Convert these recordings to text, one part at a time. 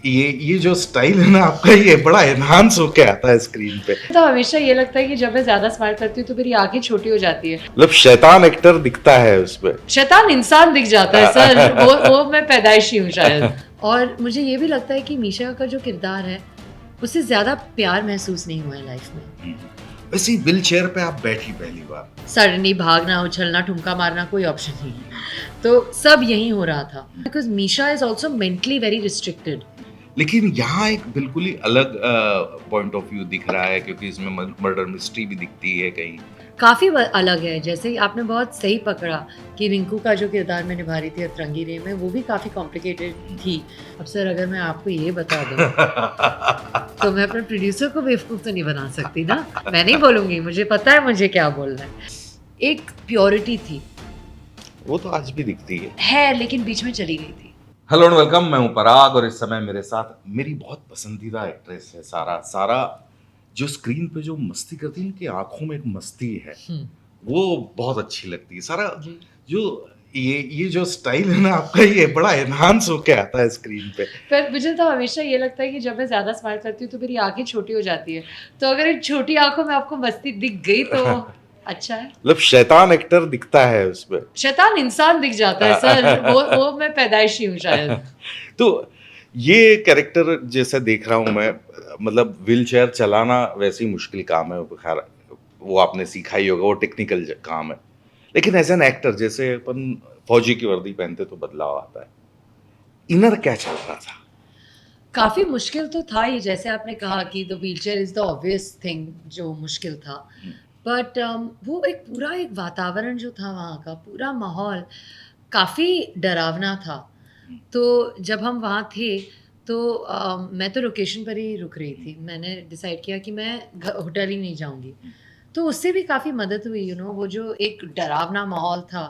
ये जो स्टाइल है ना आपका, ये बड़ा एनहांस होके आता है स्क्रीन पे। तो हमेशा ये लगता है कि जब मैं ज्यादा स्माइल करती हूँ तो मेरी आंखें छोटी हो जाती है। मतलब शैतान एक्टर दिखता है उसपे। शैतान इंसान दिख जाता है सर, वो मैं पैदाइशी हूँ शायद। और मुझे ये भी लगता है कि मीशा का जो किरदार है उससे ज्यादा प्यार महसूस नहीं हुआ है लाइफ में। वैसे व्हील चेयर पे आप बैठी पहली बार। सडनली भागना, उछलना, ठुमका मारना कोई ऑप्शन नहीं है, तो सब यही हो रहा था because Misha is also mentally very restricted. लेकिन यहाँ एक बिल्कुल ही अलग पॉइंट ऑफ व्यू दिख रहा है, क्योंकि इसमें मर्डर मिस्ट्री भी दिखती है कहीं। काफ़ी अलग है, जैसे आपने बहुत सही पकड़ा कि रिंकू का जो किरदार मैं निभा रही थी अतरंगी रे में, वो भी काफ़ी कॉम्प्लिकेटेड थी। अब सर अगर मैं आपको ये बता दूं तो मैं अपने प्रोड्यूसर को बेवकूफ़ तो नहीं बना सकती ना। मैं नहीं बोलूँगी, मुझे पता है मुझे क्या बोलना है। एक प्योरिटी थी, वो तो आज भी दिखती है। है लेकिन बीच में चली गई थी। हेलो एंड वेलकम, मैं हूं पराग और इस समय मेरे साथ मेरी बहुत पसंदीदा एक्ट्रेस है सारा। सारा जो स्क्रीन पे जो मस्ती करती है, उनकी आंखों में एक मस्ती है, वो बहुत अच्छी लगती है। सारा जी। जो ये जो स्टाइल है ना आपका, ये बड़ा एनहांस होके आता है स्क्रीन पे। पर मुझे तो हमेशा ये लगता है कि जब मैं ज़्यादा स्माइल करती हूँ तो मेरी आंखें छोटी हो जाती है, तो अगर इन छोटी आंखों में आपको मस्ती दिख गई तो अच्छा है। मतलब शैतान एक्टर दिखता है उसपे। शैतान इंसान दिख जाता है सर, वो मैं पैदाइशी हूँ शायद। तो ये कैरेक्टर जैसे देख रहा हूँ मैं, मतलब व्हील चेयर चलाना वैसे ही मुश्किल काम है। खैर वो आपने सीखा ही होगा, वो टेक्निकल काम है। लेकिन एज एन एक्टर, जैसे अपन फौजी की वर्दी पहनते तो बदलाव आता है, इनर क्या चल रहा था? काफ़ी मुश्किल तो था ही, जैसे आपने कहा कि the wheelchair is the obvious thing जो मुश्किल था। बट वो एक पूरा एक वातावरण जो था वहाँ का, पूरा माहौल काफ़ी डरावना था। तो जब हम वहाँ थे तो मैं तो लोकेशन पर ही रुक रही थी। मैंने डिसाइड किया कि मैं होटल ही नहीं जाऊँगी। तो उससे भी काफ़ी मदद हुई, वो जो एक डरावना माहौल था,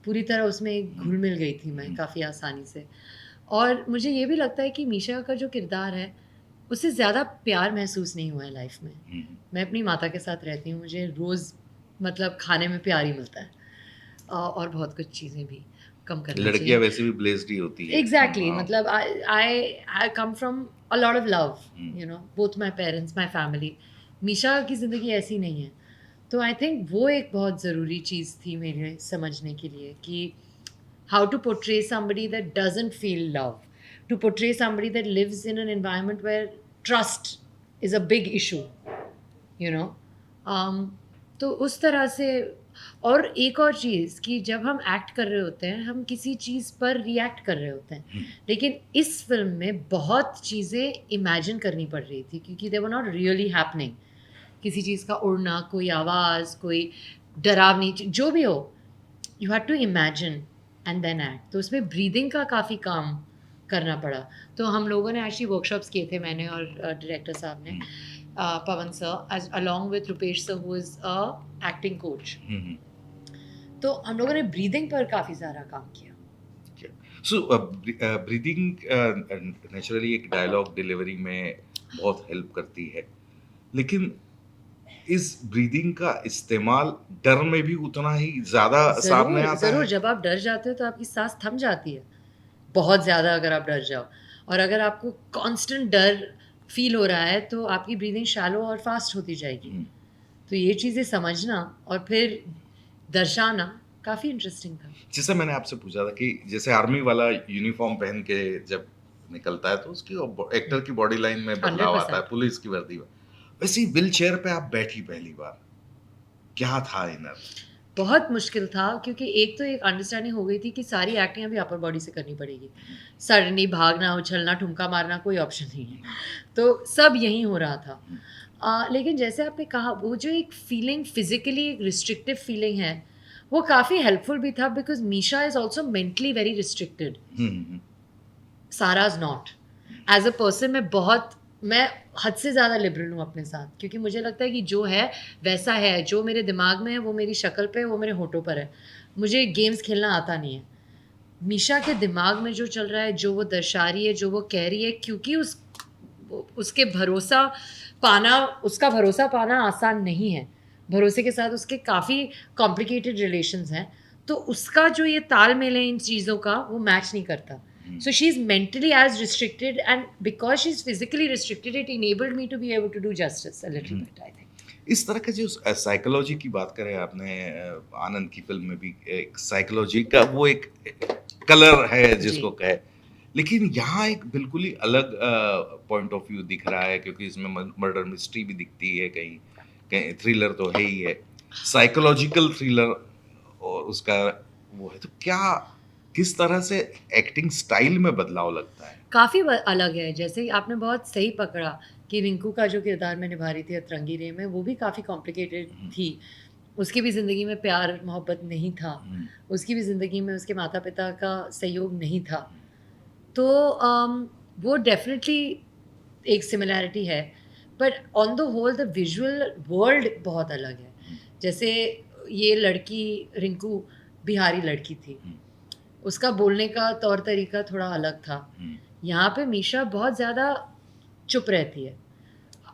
पूरी तरह उसमें घुल-मिल गई थी मैं काफ़ी आसानी से। और मुझे ये भी लगता है कि मीशा का जो किरदार है, उससे ज़्यादा प्यार महसूस नहीं हुआ है लाइफ़ में। मैं अपनी माता के साथ रहती हूँ, मुझे रोज़ मतलब खाने में प्यार ही मिलता है। और बहुत कुछ चीज़ें भी कम करना लड़कियां चाहिए। वैसे भी ब्लेस्ड ही होती है। एग्ज़ैक्टली, हाँ। मतलब I come from a lot of love, both my parents, my family. Misha की ज़िंदगी ऐसी नहीं है। तो आई थिंक वो एक बहुत ज़रूरी चीज़ थी मेरे समझने के लिए कि how to portray somebody that doesn't feel love, to portray somebody that lives in an environment where trust is a big issue, you know. um, तो उस तरह से। और एक और चीज़ कि जब हम एक्ट कर रहे होते हैं, हम किसी चीज़ पर रिएक्ट कर रहे होते हैं, लेकिन इस फिल्म में बहुत चीज़ें इमेजिन करनी पड़ रही थी क्योंकि दे वर नॉट रियली हैपनिंग। किसी चीज़ का उड़ना, कोई आवाज़, कोई डरावनी जो भी हो, you have to imagine and then act. तो उसमें ब्रीदिंग का काफ़ी काम करना पड़ा। तो हम लोगों ने एक्चुअली वर्कशॉप्स किए थे, मैंने और डायरेक्टर साहब ने, Pawan sir as along with Rupesh sir who is a acting coach. तो हम लोगों ने ब्रीदिंग पर काफ़ी सारा काम किया। सो ब्रीदिंग नेचुरली एक डायलॉग डिलीवरी में बहुत हेल्प करती है, लेकिन इस ब्रीदिंग का इस्तेमाल डर में भी उतना ही ज्यादा सामने ज़रूर, आता ज़रूर, है। जब आप डर जाते हो तो आपकी साँस थम जाती है, बहुत ज़्यादा अगर आप डर जाओ। और अगर आपको कांस्टेंट डर फ़ील हो रहा है तो आपकी ब्रीदिंग शैलो और फास्ट होती जाएगी। तो ये चीज़ें समझना और फिर दर्शाना काफ़ी इंटरेस्टिंग था। जैसे मैंने आपसे पूछा था कि जैसे आर्मी वाला यूनिफॉर्म पहन के जब निकलता है तो उसकी एक्टर की बॉडी लाइन में बदलाव आता है, 100%। पुलिस की वर्दी में। वैसे ही व्हील चेयर पे आप बैठी पहली बार, क्या था इनर? बहुत मुश्किल था क्योंकि एक तो एक अंडरस्टैंडिंग हो गई थी कि सारी एक्टिंग अभी अपर बॉडी से करनी पड़ेगी। सडनली भागना, उछलना, ठुमका मारना कोई ऑप्शन नहीं है। तो सब यही हो रहा था। लेकिन जैसे आपने कहा, वो जो एक फीलिंग फिज़िकली एक रिस्ट्रिक्टिव फीलिंग है, वो काफ़ी हेल्पफुल भी था because Misha is also mentally very restricted. Sara is not. As a person मैं हद से ज़्यादा लिबरल हूँ अपने साथ, क्योंकि मुझे लगता है कि जो है वैसा है, जो मेरे दिमाग में है वो मेरी शक्ल पे है, वो मेरे होठों पर है। मुझे गेम्स खेलना आता नहीं है। मीशा के दिमाग में जो चल रहा है, जो वो दर्शा रही है, जो वो कह रही है, क्योंकि उसके भरोसा उसका भरोसा पाना आसान नहीं है। भरोसे के साथ उसके काफ़ी कॉम्प्लिकेटेड रिलेशंस हैं। तो उसका जो ये तालमेल है इन चीज़ों का, वो मैच नहीं करता। So she's mentally as restricted, and because she's physically restricted, it enabled me to be able to do justice a little bit, I think. इस तरह का जो साइकोलॉजी की बात करें आपने आनंद की फिल्म में भी एक साइकोलॉजी का वो एक कलर है जिसको जी। कहे, लेकिन यहाँ एक बिल्कुल ही अलग पॉइंट ऑफ व्यू दिख रहा है क्योंकि इसमें मर्डर मिस्ट्री भी दिखती है, कहीं कहीं थ्रिलर तो है ही है, साइकोलॉजिकल थ्रिलर और उसका वो है, तो क्या किस तरह से एक्टिंग स्टाइल में बदलाव लगता है? काफ़ी अलग है, जैसे आपने बहुत सही पकड़ा कि रिंकू का जो किरदार मैं निभा रही थी अतरंगी रे में, वो भी काफ़ी कॉम्प्लिकेटेड थी। उसकी भी ज़िंदगी में प्यार मोहब्बत नहीं था, उसकी भी ज़िंदगी में उसके माता पिता का सहयोग नहीं था। तो वो डेफिनेटली एक सिमिलैरिटी है, but on the whole the visual world बहुत अलग है। जैसे ये लड़की रिंकू बिहारी लड़की थी, उसका बोलने का तौर तरीका थोड़ा अलग था। यहाँ पे मीशा बहुत ज़्यादा चुप रहती है।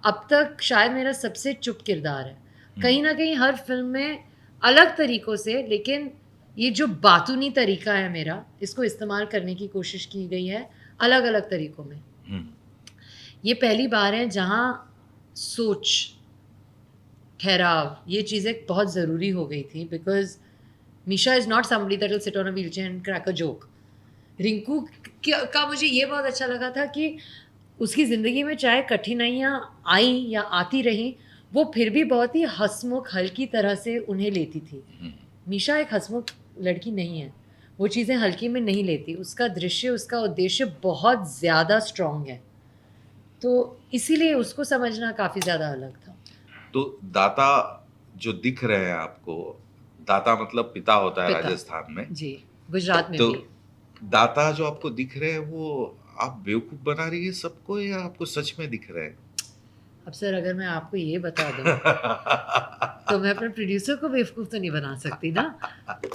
अब तक शायद मेरा सबसे चुप किरदार है। कहीं न कहीं हर फ़िल्म में अलग तरीकों से, लेकिन ये जो बातूनी तरीका है मेरा, इसको इस्तेमाल करने की कोशिश की गई है अलग-अलग तरीकों में। ये पहली बार है जहाँ सोच, ठहराव, ये चीज़ें बहुत ज़रूरी हो गई थी, because Misha is not somebody that will sit on a wheelchair and crack a joke. Rinku का मुझे ये बहुत अच्छा लगा था कि उसकी ज़िंदगी में चाहे कठिनाइयाँ आईं या आती रहीं, वो फिर भी बहुत ही हँसमुख, हल्की तरह से उन्हें लेती थी। मीशा एक हँसमुख लड़की नहीं है, वो चीज़ें हल्की में नहीं लेती, उसका दृश्य, उसका उद्देश्य बहुत ज़्यादा स्ट्रॉन्ग है। तो इसीलिए उसको समझना काफ़ी ज़्यादा अलग था। तो दाता जो दिख रहे हैं आपको, दाता मतलब पिता होता है पिता, राजस्थान में, जी, गुजरात में तो भी। दाता जो आपको दिख रहे हैं वो आप बेवकूफ बना रही है सबको या आपको सच में दिख रहे हैं? अब सर अगर मैं आपको ये बता दूँ, तो मैं अपने प्रोड्यूसर को बेवकूफ़ तो नहीं बना सकती ना।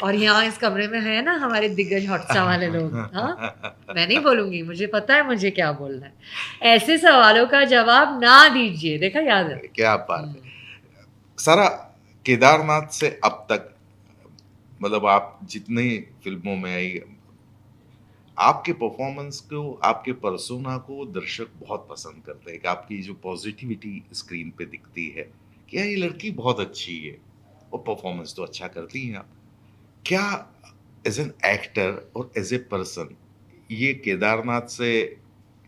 और यहाँ इस कमरे में है ना हमारे दिग्गज हॉटस्टार वाले लोग, हाँ? मैं नहीं बोलूँगी, मुझे पता है मुझे क्या बोलना है। ऐसे सवालों का जवाब ना दीजिए, देखा याद है? क्या बात है। हुँ। सारा केदारनाथ से अब तक मतलब आप जितनी फिल्मों में आई, आपके परफॉर्मेंस को, आपके पर्सोना को दर्शक बहुत पसंद करते हैं कि आपकी जो पॉजिटिविटी स्क्रीन पे दिखती है कि यार ये लड़की बहुत अच्छी है और परफॉर्मेंस तो अच्छा करती हैं आप। क्या एज एन एक्टर और एज ए पर्सन ये केदारनाथ से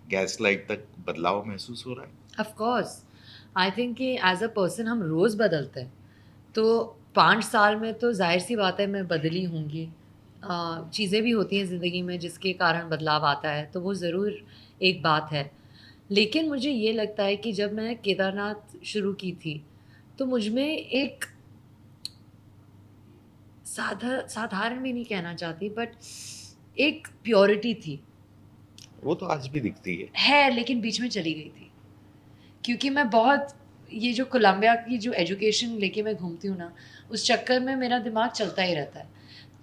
गैसलाइट तक बदलाव महसूस हो रहा है? ऑफ कोर्स, आई थिंक कि एज़ अ पर्सन हम रोज़ बदलते हैं। तो 5 साल में तो ज़ाहिर-सी बात है मैं बदली होंगी। चीज़ें भी होती हैं ज़िंदगी में जिसके कारण बदलाव आता है, तो वो ज़रूर एक बात है। लेकिन मुझे ये लगता है कि जब मैं केदारनाथ शुरू की थी, तो मुझ में एक साधारण भी नहीं कहना चाहती, बट एक प्योरिटी थी। वो तो आज भी दिखती है। लेकिन बीच में चली गई थी। क्योंकि मैं बहुत, ये जो कोलंबिया की जो एजुकेशन लेके मैं घूमती हूँ ना, उस चक्कर में मेरा दिमाग चलता ही रहता है।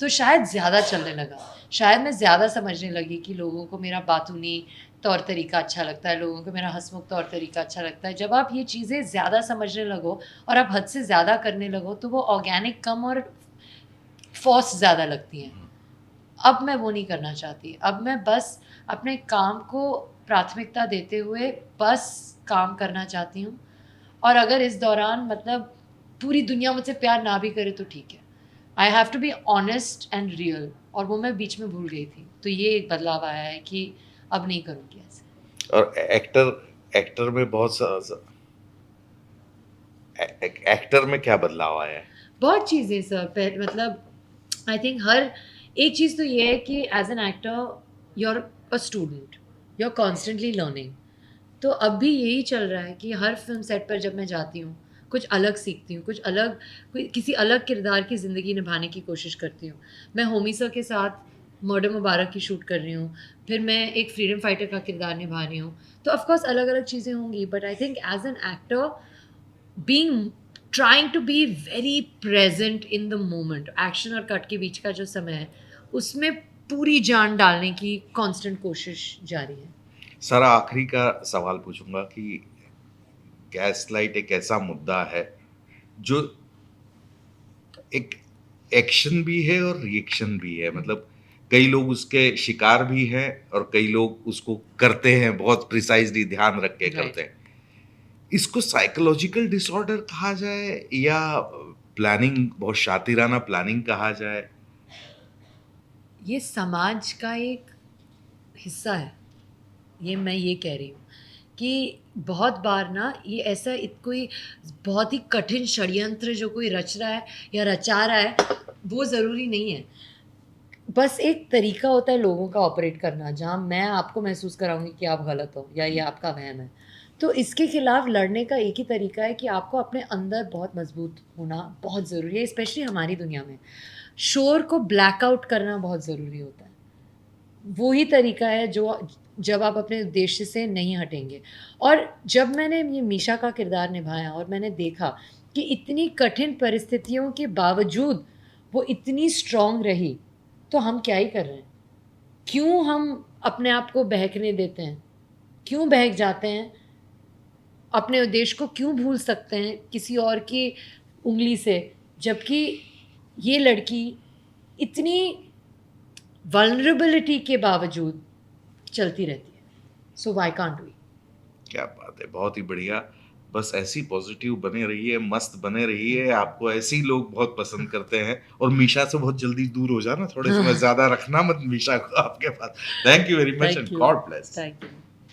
तो शायद ज़्यादा चलने लगा। शायद मैं ज़्यादा समझने लगी कि लोगों को मेरा बातूनी तौर तरीका अच्छा लगता है, लोगों को मेरा हँसमुख तौर तरीका अच्छा लगता है। जब आप ये चीज़ें ज़्यादा समझने लगो और आप हद से ज़्यादा करने लगो, तो वो ऑर्गेनिक कम और फ़ोर्स ज़्यादा लगती हैं। अब मैं वो नहीं करना चाहती। अब मैं बस अपने काम को प्राथमिकता देते हुए बस काम करना चाहती हूँ, और अगर इस दौरान मतलब पूरी दुनिया मुझसे प्यार ना भी करे तो ठीक है। I have to be honest and real, और वो मैं बीच में भूल गई थी। तो ये एक बदलाव आया है कि अब नहीं करूँगी ऐसे। और एक्टर एक्टर में बहुत एक्टर में क्या बदलाव आया है? बहुत चीज़ें सर, मतलब आई थिंक हर एक चीज़ तो ये है कि as an actor you are a student, you are constantly learning. तो अब भी यही चल रहा है कि हर फ़िल्म सेट पर जब मैं जाती हूँ, कुछ अलग सीखती हूँ, कुछ अलग, कोई किसी अलग किरदार की ज़िंदगी निभाने की कोशिश करती हूँ। मैं होमी सर के साथ मर्डर मुबारक की शूट कर रही हूँ, फिर मैं एक फ्रीडम फाइटर का किरदार निभा रही हूँ। तो ऑफ़ कोर्स अलग-अलग चीज़ें होंगी, but I think as an actor being, trying to be very present in the moment, action और कट के बीच का जो समय है, उसमें पूरी जान डालने की कांस्टेंट कोशिश जारी है। सारा आखिरी का सवाल पूछूंगा कि गैसलाइट एक ऐसा मुद्दा है जो एक एक्शन भी है और रिएक्शन भी है, मतलब कई लोग उसके शिकार भी हैं और कई लोग उसको करते हैं, बहुत प्रिसाइजली ध्यान रख के राइट। करते हैं। इसको साइकोलॉजिकल डिसऑर्डर कहा जाए या प्लानिंग, बहुत शातिराना प्लानिंग कहा जाए? ये समाज का एक हिस्सा है, ये मैं ये कह रही हूँ कि बहुत बार ना ये ऐसा कोई बहुत ही कठिन षड्यंत्र जो कोई रच रहा है या रचा रहा है, वो ज़रूरी नहीं है। बस एक तरीका होता है लोगों का ऑपरेट करना, जहाँ मैं आपको महसूस कराऊँगी कि आप गलत हो या ये आपका वहम है। तो इसके खिलाफ लड़ने का एक ही तरीका है कि आपको अपने अंदर बहुत मज़बूत होना बहुत ज़रूरी है, स्पेशली हमारी दुनिया में। शोर को ब्लैक आउट करना बहुत ज़रूरी होता है। वो ही तरीका है जो जब आप अपने उद्देश्य से नहीं हटेंगे। और जब मैंने ये मीशा का किरदार निभाया और मैंने देखा कि इतनी कठिन परिस्थितियों के बावजूद वो इतनी स्ट्रॉन्ग रही, तो हम क्या ही कर रहे हैं? क्यों हम अपने आप को बहकने देते हैं? क्यों बहक जाते हैं? अपने उद्देश्य को क्यों भूल सकते हैं किसी और की उँगली से? जबकि ये लड़की इतनी वल्नरेबिलिटी के बावजूद चलती रहती है। So why can't we? क्या बात है, बहुत ही बढ़िया। बस ऐसी पॉजिटिव बने रहिए, मस्त बने रहिए, आपको ऐसे ही लोग बहुत पसंद करते हैं और मीशा से बहुत जल्दी दूर हो जाना, थोड़े समय ज़्यादा रखना मत मीशा को आपके पास। Thank you very much thank and you. God bless. Thank you.